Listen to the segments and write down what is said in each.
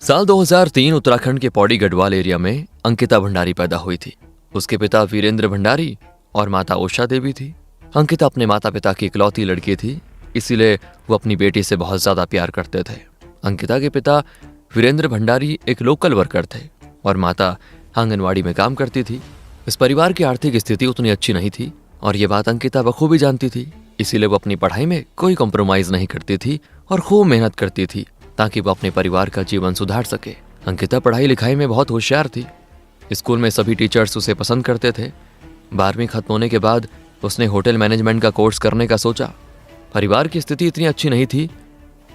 साल 2003 उत्तराखंड के पौड़ी गढ़वाल एरिया में अंकिता भंडारी पैदा हुई थी। उसके पिता वीरेंद्र भंडारी और माता उषा देवी थी। अंकिता अपने माता पिता की इकलौती लड़की थी, इसीलिए वो अपनी बेटी से बहुत ज्यादा प्यार करते थे। अंकिता के पिता वीरेंद्र भंडारी एक लोकल वर्कर थे और माता आंगनवाड़ी में काम करती थी। इस परिवार की आर्थिक स्थिति उतनी अच्छी नहीं थी और ये बात अंकिता बखूबी जानती थी, इसीलिए वो अपनी पढ़ाई में कोई कॉम्प्रोमाइज नहीं करती थी और खूब मेहनत करती थी ताकि वो अपने परिवार का जीवन सुधार सके। अंकिता पढ़ाई लिखाई में बहुत होशियार थी। स्कूल में सभी टीचर्स उसे पसंद करते थे। 12वीं खत्म होने के बाद उसने होटल मैनेजमेंट का कोर्स करने का सोचा। परिवार की स्थिति इतनी अच्छी नहीं थी,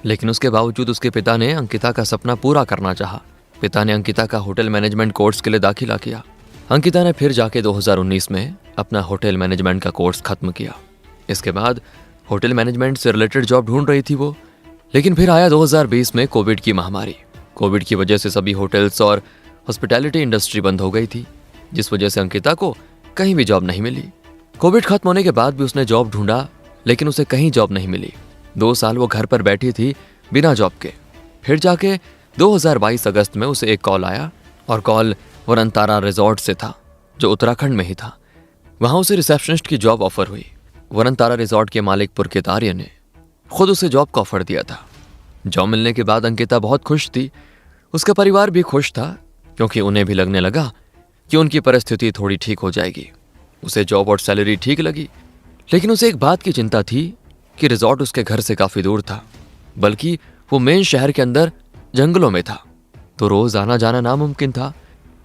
लेकिन उसके बावजूद उसके पिता ने अंकिता का सपना पूरा करना चाहा। पिता ने अंकिता का होटल मैनेजमेंट कोर्स के लिए दाखिला किया। अंकिता ने फिर जाके 2019 में अपना होटल मैनेजमेंट का कोर्स खत्म किया। इसके बाद होटल मैनेजमेंट से रिलेटेड जॉब ढूंढ रही थी वो, लेकिन फिर आया 2020 में कोविड की महामारी। कोविड की वजह से सभी होटल्स और हॉस्पिटैलिटी इंडस्ट्री बंद हो गई थी, जिस वजह से अंकिता को कहीं भी जॉब नहीं मिली। कोविड खत्म होने के बाद भी उसने जॉब ढूंढा, लेकिन उसे कहीं जॉब नहीं मिली। 2 साल वो घर पर बैठी थी बिना जॉब के। फिर जाके 2022 अगस्त में उसे एक कॉल आया और कॉल वरंतारा रिजॉर्ट से था, जो उत्तराखंड में ही था। वहां उसे रिसेप्शनिस्ट की जॉब ऑफर हुई। वरंतारा रिजॉर्ट के मालिक पुरकित आर्य ने खुद उसे जॉब का ऑफर दिया था। जॉब मिलने के बाद अंकिता बहुत खुश थी। उसका परिवार भी खुश था, क्योंकि उन्हें भी लगने लगा कि उनकी परिस्थिति थोड़ी ठीक हो जाएगी। उसे जॉब और सैलरी ठीक लगी, लेकिन उसे एक बात की चिंता थी कि रिजॉर्ट उसके घर से काफी दूर था, बल्कि वो मेन शहर के अंदर जंगलों में था, तो रोज आना जाना नामुमकिन था।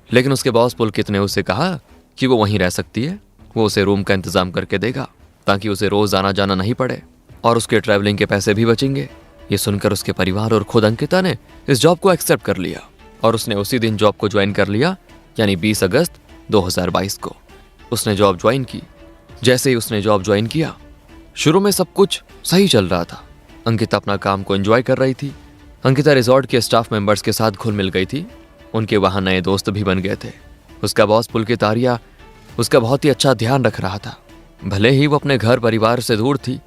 लेकिन उसके बॉस पुलकित ने उसे कहा कि वो वहीं रह सकती है, वो उसे रूम का इंतजाम करके देगा ताकि उसे रोज आना जाना नहीं पड़े और उसके ट्रैवलिंग के पैसे भी बचेंगे। ये सुनकर उसके परिवार और खुद अंकिता ने इस जॉब को एक्सेप्ट कर लिया और उसने उसी दिन जॉब को ज्वाइन कर लिया, यानी 20 अगस्त 2022 को उसने जॉब ज्वाइन की। जैसे ही उसने जॉब ज्वाइन किया, शुरू में सब कुछ सही चल रहा था। अंकिता अपना काम को एंजॉय कर रही थी। अंकिता रिजॉर्ट के स्टाफ मेंबर्स के साथ घुल मिल गई थी। उनके वहां नए दोस्त भी बन गए थे। उसका बॉस पुलकित आर्य उसका बहुत ही अच्छा ध्यान रख रहा था। भले ही वो अपने घर परिवार से दूर थी,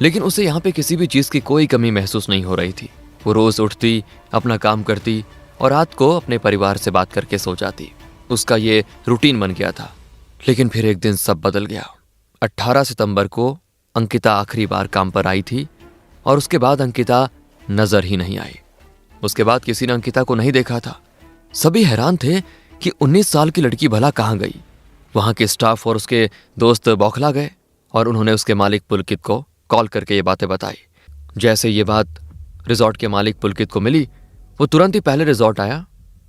लेकिन उसे यहाँ पे किसी भी चीज की कोई कमी महसूस नहीं हो रही थी। वो रोज उठती, अपना काम करती और रात को अपने परिवार से बात करके सो जाती। उसका ये रूटीन बन गया था। लेकिन फिर एक दिन सब बदल गया। 18 सितंबर को अंकिता आखिरी बार काम पर आई थी और उसके बाद अंकिता नजर ही नहीं आई। उसके बाद किसी ने अंकिता को नहीं देखा था। सभी हैरान थे कि 19 साल की लड़की भला कहाँ गई। वहां के स्टाफ और उसके दोस्त बौखला गए और उन्होंने उसके मालिक पुलकित को कॉल करके ये बातें बताई। जैसे ये बात रिजॉर्ट के मालिक पुलकित को मिली, वो तुरंत ही पहले रिजॉर्ट आया।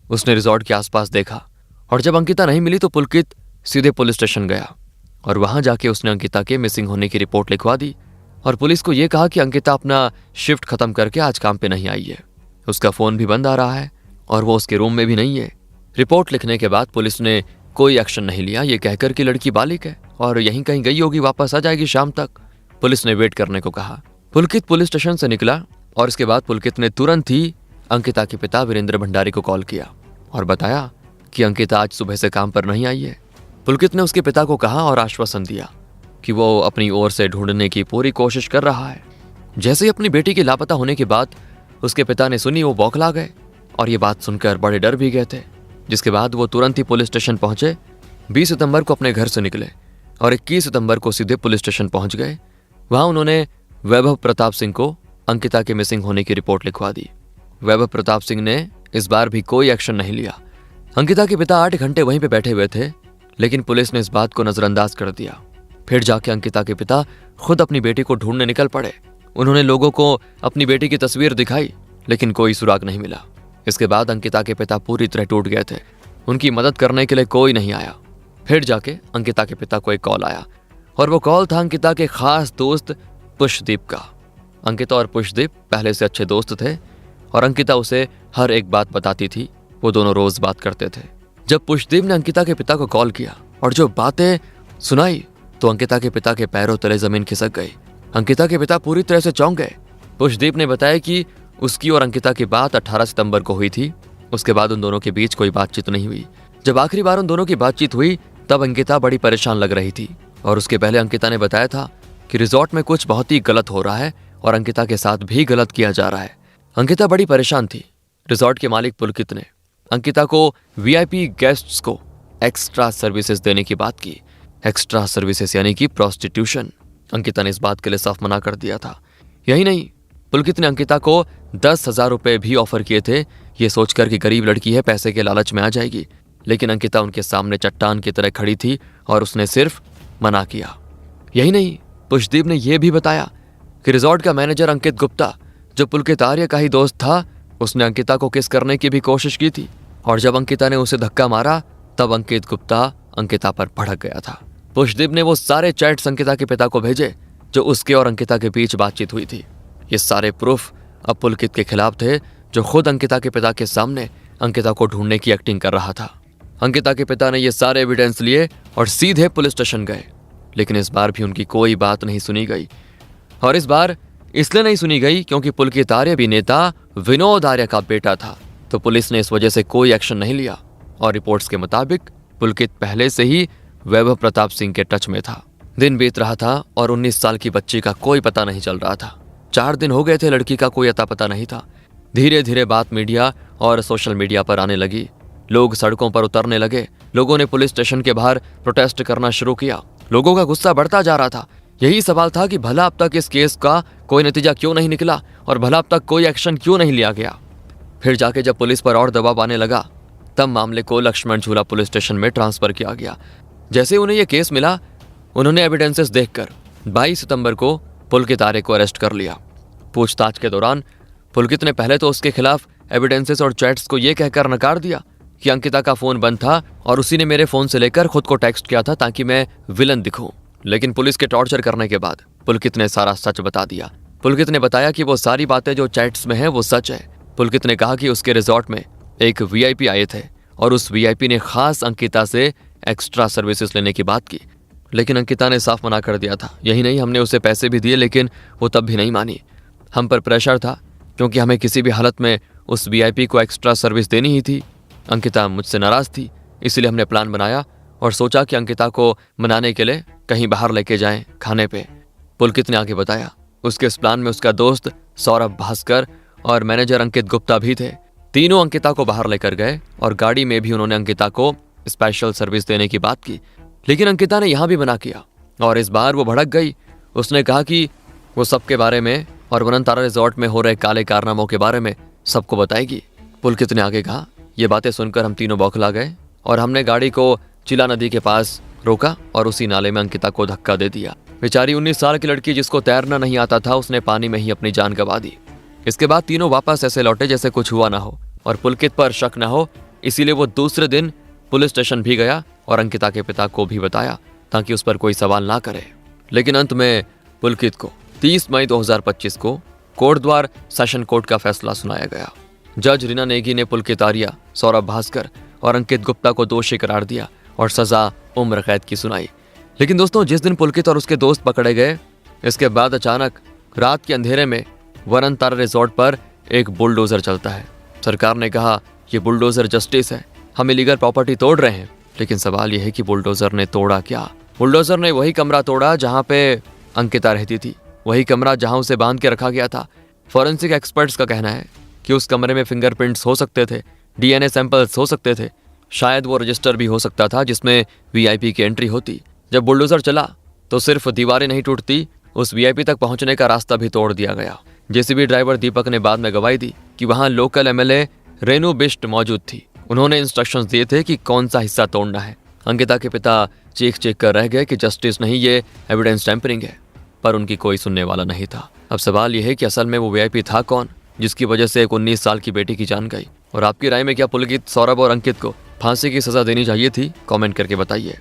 उसने रिजॉर्ट के आसपास देखा और जब अंकिता नहीं मिली तो पुलकित सीधे पुलिस स्टेशन गया और वहां जाके उसने अंकिता के मिसिंग होने की रिपोर्ट लिखवा दी और पुलिस को यह कहा कि अंकिता अपना शिफ्ट खत्म करके आज काम पे नहीं आई है। उसका फोन भी बंद आ रहा है और वो उसके रूम में भी नहीं है। रिपोर्ट लिखने के बाद पुलिस ने कोई एक्शन नहीं लिया, ये कहकर कि लड़की बालिग है और यहीं कहीं गई होगी, वापस आ जाएगी शाम तक। पुलिस ने वेट करने को कहा। पुलकित पुलिस स्टेशन से निकला और इसके बाद पुलकित ने तुरंत ही अंकिता के पिता वीरेंद्र भंडारी को कॉल किया और बताया कि अंकिता आज सुबह से काम पर नहीं आई है। पुलकित ने उसके पिता को कहा और आश्वासन दिया कि वो अपनी ओर से ढूंढने की पूरी कोशिश कर रहा है। जैसे ही अपनी बेटी के लापता होने की बात उसके पिता ने सुनी, वो बौखला गए और ये बात सुनकर बड़े डर भी गए थे। जिसके बाद वो तुरंत ही पुलिस स्टेशन पहुंचे। 20 सितंबर को अपने घर से निकले और 21 सितंबर को सीधे पुलिस स्टेशन पहुंच गए। वहां उन्होंने वैभव प्रताप सिंह को अंकिता के मिसिंग होने की रिपोर्ट लिखवा दी। वैभव प्रताप सिंह ने इस बार भी कोई एक्शन नहीं लिया। अंकिता के पिता 8 घंटे वहीं पे बैठे हुए थे, लेकिन पुलिस ने इस बात को नजरअंदाज कर दिया। फिर जाके अंकिता के पिता खुद अपनी बेटी को ढूंढने निकल पड़े। उन्होंने लोगों को अपनी बेटी की तस्वीर दिखाई, लेकिन कोई सुराग नहीं मिला। इसके बाद अंकिता के पिता पूरी तरह टूट गए थे। उनकी मदद करने के लिए कोई नहीं आया। फिर जाके अंकिता के पिता को एक कॉल आया और वो कॉल था अंकिता के खास दोस्त पुष्पदीप का। अंकिता और पुष्पदीप पहले से अच्छे दोस्त थे और अंकिता उसे हर एक बात बताती थी। वो दोनों रोज बात करते थे। जब पुष्पदीप ने अंकिता के पिता को कॉल किया और जो बातें सुनाई, तो अंकिता के पिता के पैरों तले जमीन खिसक गई। अंकिता के पिता पूरी तरह से चौंक गए। पुष्पदीप ने बताया कि उसकी और अंकिता की बात 18 सितंबर को हुई थी। उसके बाद उन दोनों के बीच कोई बातचीत नहीं हुई। जब आखिरी बार उन दोनों की बातचीत हुई, तब अंकिता बड़ी परेशान लग रही थी और उसके पहले अंकिता ने बताया था कि रिजॉर्ट में कुछ बहुत ही गलत हो रहा है और अंकिता के साथ भी गलत किया जा रहा है। अंकिता बड़ी परेशान थी, रिजॉर्ट के मालिक पुलकित ने अंकिता को वीआईपी गेस्ट्स को एक्स्ट्रा सर्विसेज देने की बात की। एक्स्ट्रा सर्विसेज यानी कि प्रोस्टिट्यूशन। अंकिता ने इस बात के लिए साफ मना कर दिया था। यही नहीं, पुलकित ने अंकिता को 10,000 रुपए भी ऑफर किए थे, ये सोचकर कि गरीब लड़की है, पैसे के लालच में आ जाएगी। लेकिन अंकिता उनके सामने चट्टान की तरह खड़ी थी और उसने सिर्फ मना किया। यही नहीं, पुष्पदीप ने यह भी बताया कि रिजॉर्ट का मैनेजर अंकित गुप्ता, जो पुलकित आर्य का ही दोस्त था, उसने अंकिता को किस करने की भी कोशिश की थी। और जब अंकिता ने उसे धक्का मारा तब अंकित गुप्ता अंकिता पर भड़क गया था। पुष्पदीप ने वो सारे चैट्स अंकिता के पिता को भेजे जो उसके और अंकिता के बीच बातचीत हुई थी। ये सारे प्रूफ अब पुलकित के खिलाफ थे, जो खुद अंकिता के पिता के सामने अंकिता को ढूंढने की एक्टिंग कर रहा था। अंकिता के पिता ने ये सारे एविडेंस लिए और सीधे पुलिस स्टेशन गए। लेकिन इस बार भी उनकी कोई बात नहीं सुनी गई। और इस बार इसलिए नहीं सुनी गई क्योंकि पुलकित आर्य भी नेता विनोद आर्य का बेटा था, तो पुलिस ने इस वजह से कोई एक्शन नहीं लिया। और रिपोर्ट्स के मुताबिक पुलकित पहले से ही वैभव प्रताप सिंह के टच में था। दिन बीत रहा था और 19 साल की बच्ची का कोई पता नहीं चल रहा था। 4 दिन हो गए थे, लड़की का कोई अता पता नहीं था। धीरे धीरे बात मीडिया और सोशल मीडिया पर आने लगी। लोग सड़कों पर उतरने लगे। लोगों ने पुलिस स्टेशन के बाहर प्रोटेस्ट करना शुरू किया। लोगों का गुस्सा बढ़ता जा रहा था। यही सवाल था कि भला अब तक इस केस का कोई नतीजा क्यों नहीं निकला और भला अब तक कोई एक्शन क्यों नहीं लिया गया। फिर जाके जब पुलिस पर और दबाव आने लगा तब मामले को लक्ष्मण झूला पुलिस स्टेशन में ट्रांसफर किया गया। जैसे उन्हें यह केस मिला, उन्होंने एविडेंसेस देखकर 22 सितंबर को पुलकित आर्य को अरेस्ट कर लिया। पूछताछ के दौरान पुलकित ने पहले तो उसके खिलाफ एविडेंसेस और चैट्स को यह कहकर नकार दिया कि अंकिता का फोन बंद था और उसी ने मेरे फोन से लेकर खुद को टेक्स्ट किया था ताकि मैं विलन दिखूं। लेकिन पुलिस के टॉर्चर करने के बाद पुलकित ने सारा सच बता दिया। पुलकित ने बताया कि वो सारी बातें जो चैट्स में हैं वो सच है। पुलकित ने कहा कि उसके रिजॉर्ट में एक वीआईपी आए थे और उस वीआईपी ने खास अंकिता से एक्स्ट्रा सर्विसेज लेने की बात की। लेकिन अंकिता ने साफ मना कर दिया था। यही नहीं, हमने उसे पैसे भी दिए लेकिन वो तब भी नहीं मानी। हम पर प्रेशर था क्योंकि हमें किसी भी हालत में उस वीआईपी को एक्स्ट्रा सर्विस देनी ही थी। अंकिता मुझसे नाराज थी, इसलिए हमने प्लान बनाया और सोचा कि अंकिता को मनाने के लिए कहीं बाहर लेके जाएं खाने पे। पुलकित ने आगे बताया उसके इस प्लान में उसका दोस्त सौरभ भास्कर और मैनेजर अंकित गुप्ता भी थे। तीनों अंकिता को बाहर लेकर गए और गाड़ी में भी उन्होंने अंकिता को स्पेशल सर्विस देने की बात की। लेकिन अंकिता ने यहां भी मना किया और इस बार वो भड़क गई। उसने कहा कि वो सबके बारे में और वनतारा रिजॉर्ट में हो रहे काले कारनामों के बारे में सबको बताएगी। पुलकित ने आगे कहा, ये बातें सुनकर हम तीनों बौखला गए और हमने गाड़ी को चिला नदी के पास रोका और उसी नाले में अंकिता को धक्का दे दिया। बेचारी 19 साल की लड़की जिसको तैरना नहीं आता था, उसने पानी में ही अपनी जान गंवा दी। इसके बाद तीनों वापस ऐसे लौटे जैसे कुछ हुआ ना हो और पुलकित पर शक ना हो, इसीलिए वो दूसरे दिन पुलिस स्टेशन भी गया और अंकिता के पिता को भी बताया ताकि उस पर कोई सवाल ना करे। लेकिन अंत में पुलकित को 30 मई 2025 को कोटद्वार सेशन कोर्ट का फैसला सुनाया गया। जज रीना नेगी ने पुलकित आर्य, सौरभ भास्कर और अंकित गुप्ता को दोषी करार दिया और सजा उम्र कैद की सुनाई। लेकिन दोस्तों, जिस दिन पुलकित और उसके दोस्त पकड़े गए, इसके बाद अचानक रात के अंधेरे में वनतारा रिजॉर्ट पर एक बुलडोजर चलता है। सरकार ने कहा ये बुलडोजर जस्टिस है, हम इलीगल प्रॉपर्टी तोड़ रहे हैं। लेकिन सवाल यह है कि बुलडोजर ने तोड़ा क्या? बुलडोजर ने वही कमरा तोड़ा जहां पे अंकिता रहती थी, वही कमरा जहां उसे बांध के रखा गया था। फॉरेंसिक एक्सपर्ट्स का कहना है कि उस कमरे में फिंगरप्रिंट्स हो सकते थे, डीएनए सैंपल्स हो सकते थे, शायद वो रजिस्टर भी हो सकता था जिसमें वीआईपी की एंट्री होती। जब बुलडोजर चला तो सिर्फ दीवारें नहीं टूटती, उस वीआईपी तक पहुंचने का रास्ता भी तोड़ दिया गया। जेसीबी ड्राइवर दीपक ने बाद में गवाही दी कि वहां लोकल एमएलए रेनू बिष्ट मौजूद थी। उन्होंने इंस्ट्रक्शंस दिए थे कि कौन सा हिस्सा तोड़ना है। अंकिता के पिता चीख कर रह गए कि जस्टिस नहीं, ये एविडेंस टैंपरिंग है, पर उनकी कोई सुनने वाला नहीं था। अब सवाल यह है कि असल में वो वीआईपी था कौन जिसकी वजह से एक 19 साल की बेटी की जान गई? और आपकी राय में क्या पुलकित, सौरभ और अंकित को फांसी की सजा देनी चाहिए थी? कमेंट करके बताइए।